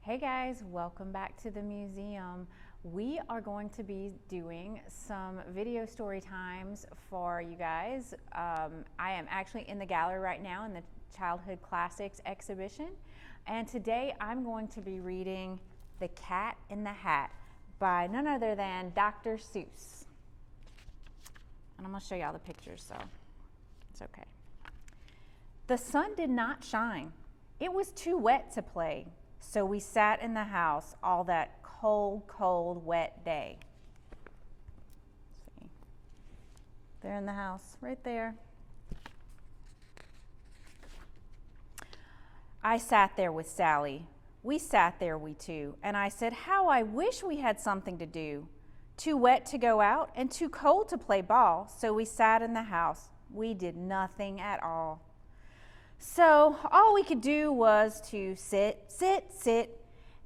Hey guys, welcome back to the museum. We are going to be doing some video story times for you guys. I am actually in the gallery right now in the Childhood Classics exhibition, and today I'm going to be reading The Cat in the Hat by none other than Dr. Seuss. And I'm going to show y'all the pictures, so it's okay. The sun did not shine. It was too wet to play. So we sat in the house all that cold, cold, wet day. Let's see. They're in the house, right there. I sat there with Sally. We sat there, we two, and I said, how I wish we had something to do. Too wet to go out and too cold to play ball, so we sat in the house. We did nothing at all. So all we could do was to sit, sit, sit,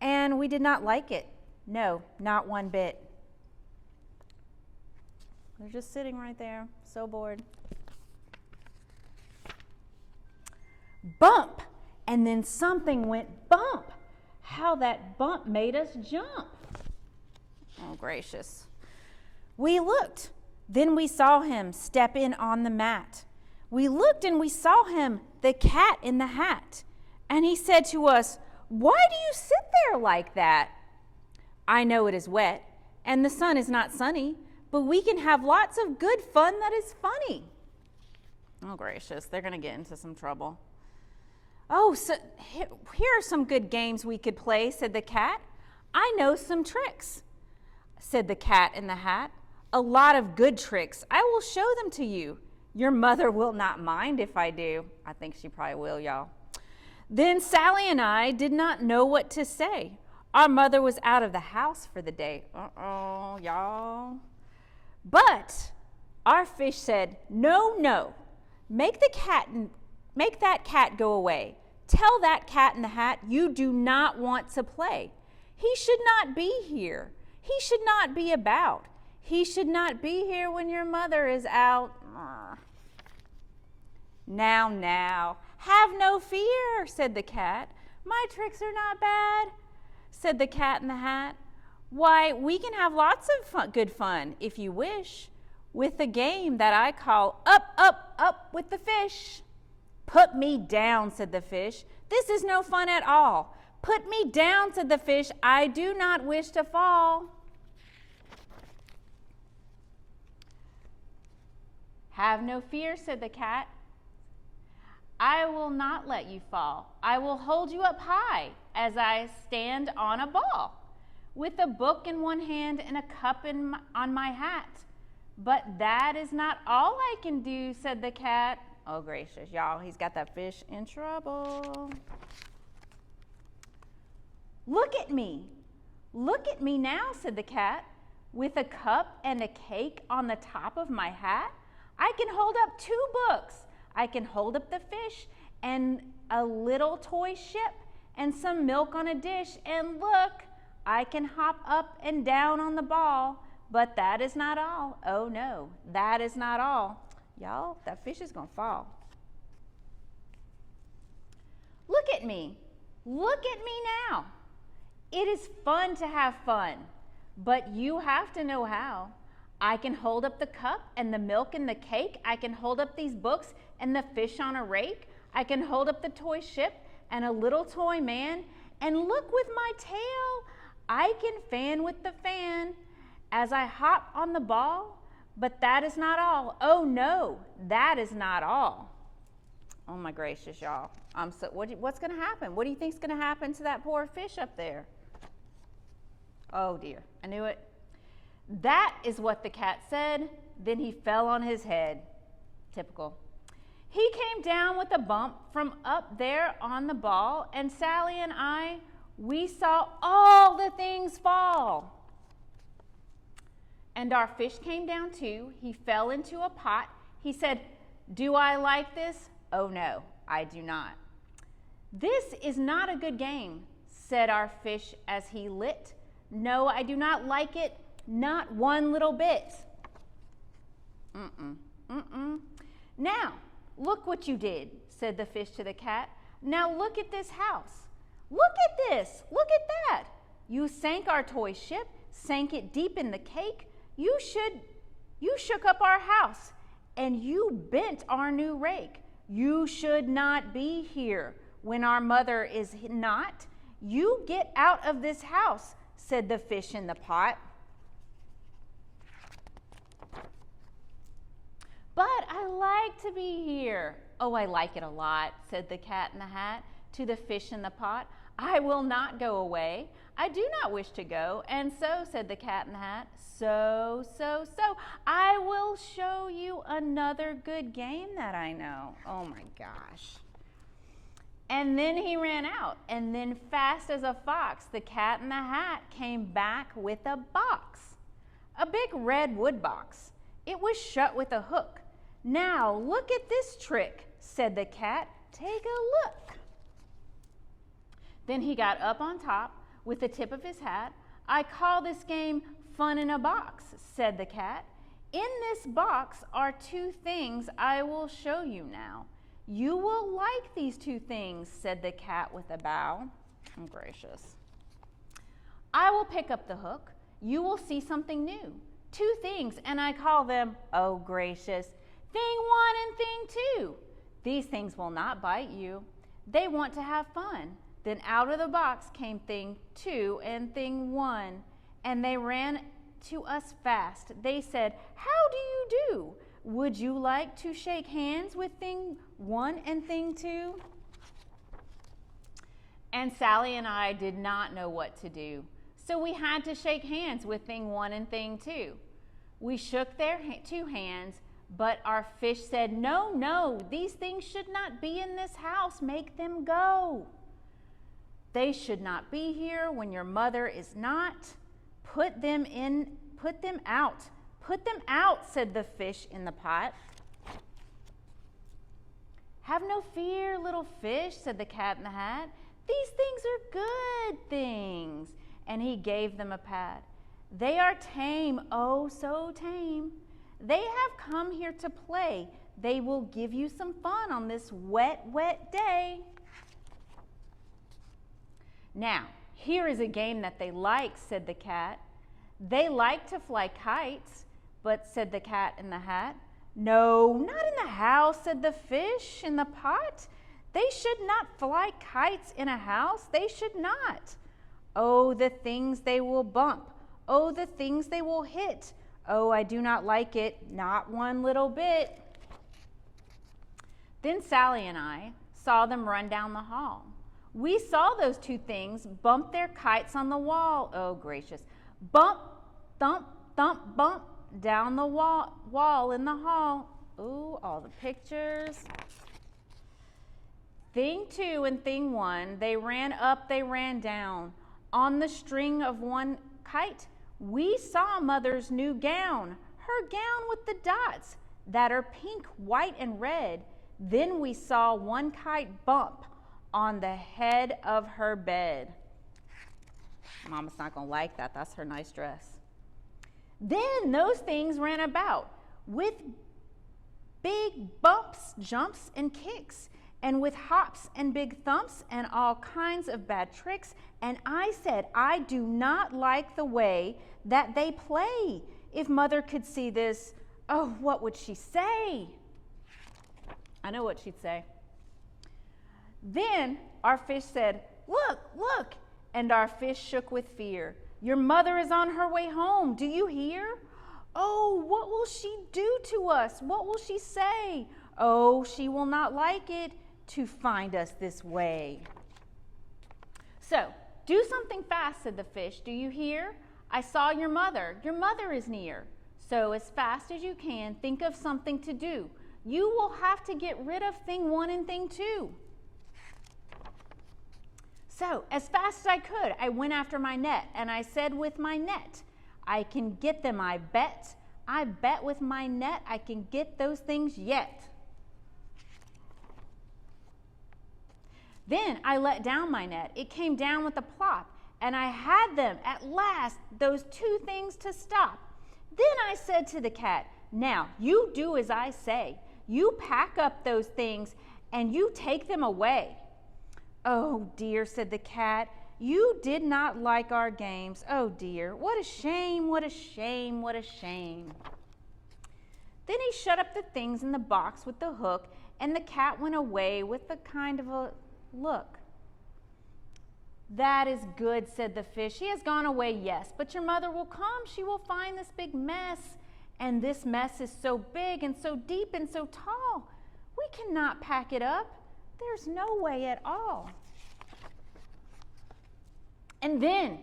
and we did not like it. No, not one bit. They're just sitting right there, so bored. Bump! And then something went bump. How that bump made us jump. Oh, gracious. We looked. Then we saw him step in on the mat. We looked and we saw him, the cat in the hat. And he said to us, why do you sit there like that? I know it is wet and the sun is not sunny, but we can have lots of good fun that is funny. Oh, gracious, they're going to get into some trouble. Oh, so here are some good games we could play, said the cat. I know some tricks, said the cat in the hat. A lot of good tricks. I will show them to you. Your mother will not mind if I do. I think she probably will, y'all. Then Sally and I did not know what to say. Our mother was out of the house for the day. Uh-oh, y'all. But our fish said, no, no. Make that cat go away. Tell that cat in the hat you do not want to play. He should not be here. He should not be about. He should not be here when your mother is out. Now, have no fear, said the cat. My tricks are not bad, said the cat in the hat. Why, we can have lots of good fun, if you wish, with the game that I call Up, Up, Up with the Fish. Put me down, said the fish. This is no fun at all. Put me down, said the fish. I do not wish to fall. Have no fear, said the cat. I will not let you fall. I will hold you up high as I stand on a ball, with a book in one hand and a cup on my hat. But that is not all I can do, said the cat. Oh, gracious, y'all, he's got that fish in trouble. Look at me. Look at me now, said the cat, with a cup and a cake on the top of my hat. I can hold up 2 books. I can hold up the fish and a little toy ship and some milk on a dish. And look, I can hop up and down on the ball. But that is not all. Oh no, that is not all. Y'all, that fish is gonna fall. Look at me. Look at me now. It is fun to have fun, but you have to know how. I can hold up the cup and the milk and the cake. I can hold up these books and the fish on a rake. I can hold up the toy ship and a little toy man. And look with my tail, I can fan with the fan as I hop on the ball. But that is not all. Oh no, that is not all. Oh my gracious, y'all. What's going to happen? What do you think is going to happen to that poor fish up there? Oh dear, I knew it. That is what the cat said. Then he fell on his head. Typical. He came down with a bump from up there on the ball, and Sally and I, we saw all the things fall. And our fish came down too. He fell into a pot. He said, do I like this? Oh no, I do not. This is not a good game, said our fish as he lit. No, I do not like it. Not one little bit. Now, look what you did, said the fish to the cat. Now look at this house. Look at this? Look at that. You sank our toy ship, sank it deep in the cake. You shook up our house, and you bent our new rake. You should not be here when our mother is not. You get out of this house, said the fish in the pot. But I like to be here. Oh, I like it a lot, said the cat in the hat to the fish in the pot. I will not go away. I do not wish to go. And so, said the cat in the hat, so, I will show you another good game that I know. Oh my gosh. And then he ran out, and then fast as a fox, the cat in the hat came back with a box, a big red wood box. It was shut with a hook. Now look at this trick, said the cat. Take a look. Then he got up on top with the tip of his hat. I call this game fun in a box, said the cat. In this box are two things I will show you now. You will like these two things, said the cat with a bow. Oh, gracious. I will pick up the hook. You will see something new. Two things, and I call them, oh gracious, thing one and thing two. These things will not bite you. They want to have fun. Then out of the box came thing two and thing one, and they ran to us fast. They said, how do you do? Would you like to shake hands with thing one and thing two? And Sally and I did not know what to do, so we had to shake hands with thing one and thing two. We shook their two hands, but our fish said, no, these things should not be in this house. Make them go. They should not be here when your mother is not. Put them out. Put them out, said the fish in the pot. Have no fear, little fish, said the cat in the hat. These things are good things. And he gave them a pat. They are tame, oh so tame. They have come here to play. They will give you some fun on this wet, wet day. Now, here is a game that they like, said the cat. They like to fly kites, but said the cat in the hat. No, not in the house, said the fish in the pot. They should not fly kites in a house. They should not. Oh, the things they will bump. Oh, the things they will hit. Oh, I do not like it, not one little bit. Then Sally and I saw them run down the hall. We saw those two things bump their kites on the wall. Oh, gracious. Bump, thump, thump, bump down the wall in the hall. Ooh, all the pictures. Thing two and thing one, they ran up, they ran down. On the string of one kite, we saw Mother's new gown, her gown with the dots that are pink, white, and red. Then we saw one kite bump on the head of her bed. Mama's not gonna like that. That's her nice dress. Then those things ran about with big bumps, jumps, and kicks, and with hops and big thumps and all kinds of bad tricks. And I said, I do not like the way that they play. If Mother could see this, oh, what would she say? I know what she'd say. Then our fish said, look, look, and our fish shook with fear. Your mother is on her way home. Do you hear? Oh, what will she do to us? What will she say? Oh, she will not like it to find us this way. So, do something fast, said the fish. Do you hear? I saw your mother. Your mother is near. So, as fast as you can, think of something to do. You will have to get rid of thing one and thing two. So, as fast as I could, I went after my net, and I said with my net, I can get them, I bet. I bet with my net I can get those things yet. Then I let down my net. It came down with a plop, and I had them at last, those two things to stop. Then I said to the cat, now you do as I say. You pack up those things and you take them away. Oh dear, said the cat, You did not like our games. Oh dear, what a shame, what a shame, what a shame. Then he shut up the things in the box with the hook, and the cat went away with a kind of a look. That is good, said the fish. She has gone away, yes, but your mother will come. She will find this big mess, and this mess is so big and so deep and so tall. We cannot pack it up. There's no way at all. And then,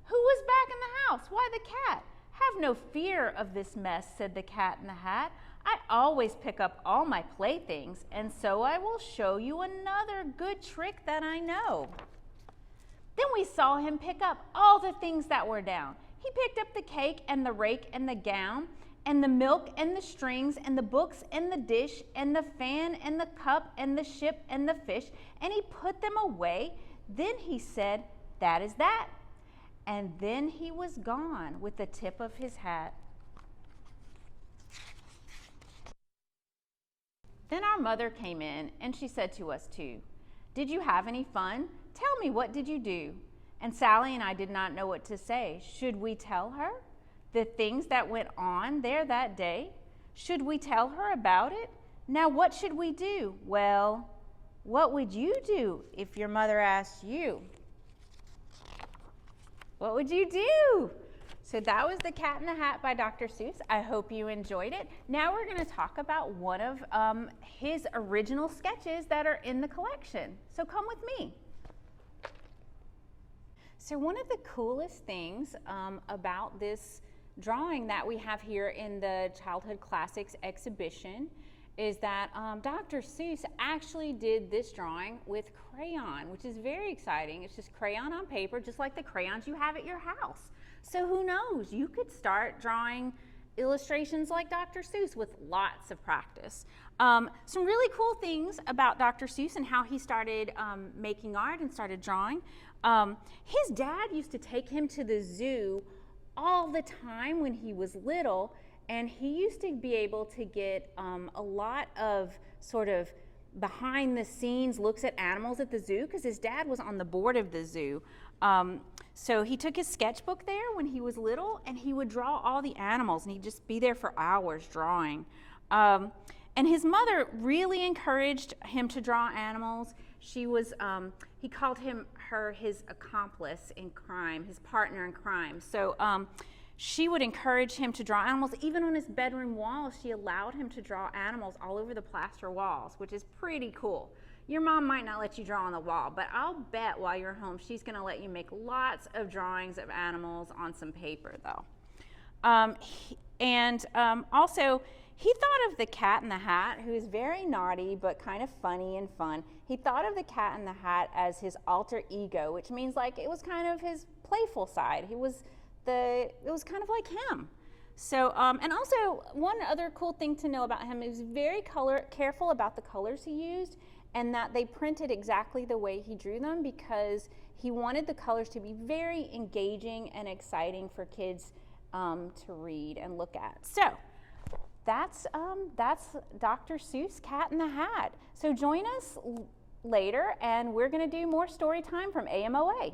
who was back in the house? Why, the cat. Have no fear of this mess, said the Cat in the Hat. I always pick up all my playthings, and so I will show you another good trick that I know. Then we saw him pick up all the things that were down. He picked up the cake and the rake and the gown and the milk and the strings and the books and the dish and the fan and the cup and the ship and the fish, and he put them away. Then he said, that is that. And then he was gone with the tip of his hat. Then our mother came in, and she said to us too, did you have any fun? Tell me, what did you do? And Sally and I did not know what to say. Should we tell her the things that went on there that day? Should we tell her about it? Now what should we do? Well, what would you do if your mother asked you? What would you do? So that was The Cat in the Hat by Dr. Seuss. I hope you enjoyed it. Now we're going to talk about one of his original sketches that are in the collection. So come with me. So one of the coolest things about this drawing that we have here in the Childhood Classics exhibition is that Dr. Seuss actually did this drawing with crayon, which is very exciting. It's just crayon on paper, just like the crayons you have at your house. So who knows, you could start drawing illustrations like Dr. Seuss with lots of practice. Some really cool things about Dr. Seuss and how he started making art and started drawing. His dad used to take him to the zoo all the time when he was little, and he used to be able to get a lot of sort of behind the scenes looks at animals at the zoo because his dad was on the board of the zoo. So he took his sketchbook there when he was little, and he would draw all the animals, and he'd just be there for hours drawing. And his mother really encouraged him to draw animals. She was, he called her his accomplice in crime, his partner in crime. So she would encourage him to draw animals. Even on his bedroom walls, she allowed him to draw animals all over the plaster walls, which is pretty cool. Your mom might not let you draw on the wall, but I'll bet while you're home, she's gonna let you make lots of drawings of animals on some paper though. Also, he thought of the Cat in the Hat, who is very naughty but kind of funny and fun. He thought of the Cat in the Hat as his alter ego, which means like it was kind of his playful side. It was kind of like him. So, and also one other cool thing to know about him is very careful about the colors he used, and that they printed exactly the way he drew them because he wanted the colors to be very engaging and exciting for kids to read and look at. So that's Dr. Seuss' Cat in the Hat. So join us later, and we're going to do more story time from AMoA.